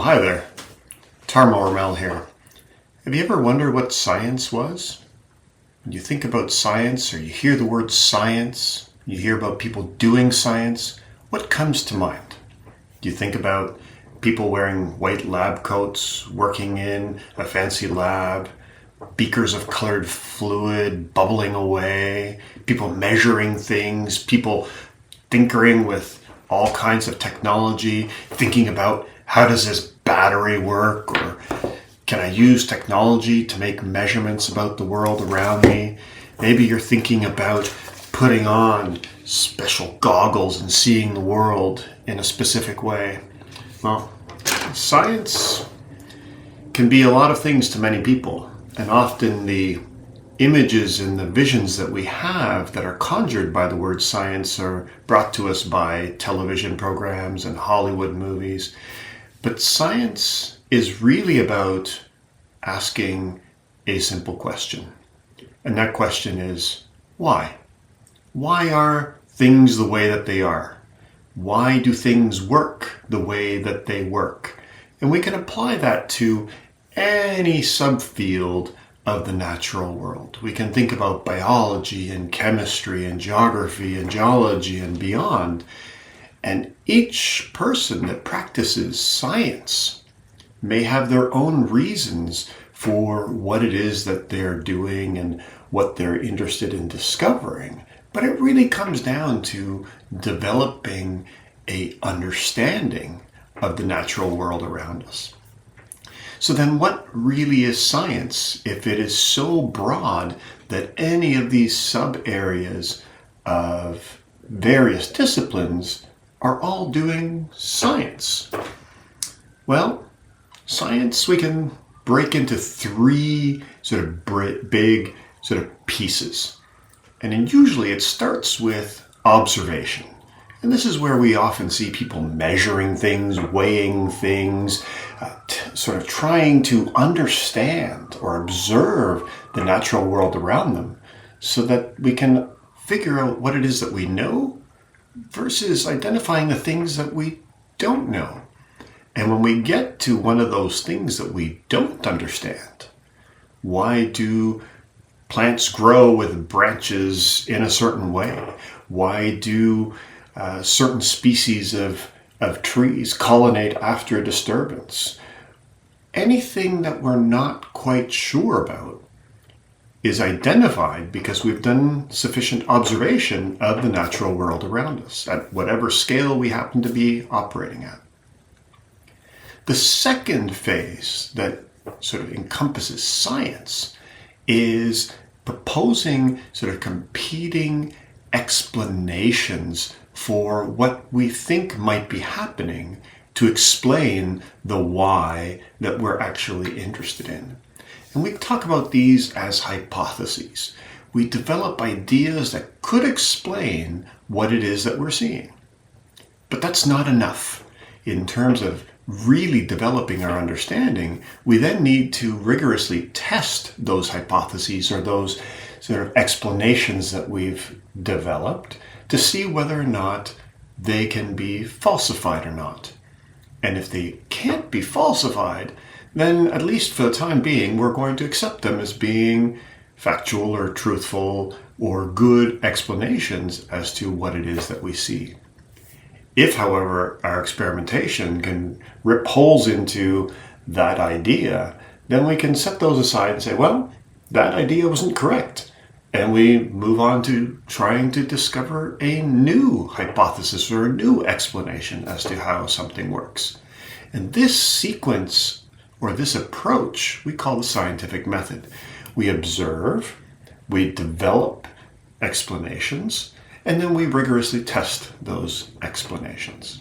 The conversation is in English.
Hi there. Tarmo Ormel here. Have you ever wondered what science was? When you think about science, or you hear the word science, you hear about people doing science, what comes to mind? Do you think about people wearing white lab coats, working in a fancy lab, beakers of colored fluid bubbling away, people measuring things, people tinkering with all kinds of technology, thinking about how does this battery work, or can I use technology to make measurements about the world around me? Maybe you're thinking about putting on special goggles and seeing the world in a specific way. Well, science can be a lot of things to many people, and often the images and the visions that we have that are conjured by the word science are brought to us by television programs and Hollywood movies. But science is really about asking a simple question. And that question is, why? Why are things the way that they are? Why do things work the way that they work? And we can apply that to any subfield of the natural world. We can think about biology and chemistry and geography and geology and beyond. And each person that practices science may have their own reasons for what it is that they're doing and what they're interested in discovering. But it really comes down to developing an understanding of the natural world around us. So then what really is science if it is so broad that any of these sub-areas of various disciplines are all doing science? Well, science we can break into three sort of big sort of pieces. And then usually it starts with observation. And this is where we often see people measuring things, weighing things, sort of trying to understand or observe the natural world around them so that we can figure out what it is that we know versus identifying the things that we don't know. And when we get to one of those things that we don't understand, why do plants grow with branches in a certain way? Why do certain species of trees colonate after a disturbance? Anything that we're not quite sure about is identified because we've done sufficient observation of the natural world around us at whatever scale we happen to be operating at. The second phase that sort of encompasses science is proposing sort of competing explanations for what we think might be happening to explain the why that we're actually interested in. And we talk about these as hypotheses. We develop ideas that could explain what it is that we're seeing. But that's not enough. In terms of really developing our understanding, we then need to rigorously test those hypotheses or those sort of explanations that we've developed to see whether or not they can be falsified or not. And if they can't be falsified, then at least for the time being, we're going to accept them as being factual or truthful or good explanations as to what it is that we see. If, however, our experimentation can rip holes into that idea, then we can set those aside and say, well, that idea wasn't correct. And we move on to trying to discover a new hypothesis or a new explanation as to how something works. And this sequence or this approach we call the scientific method. We observe, we develop explanations, and then we rigorously test those explanations.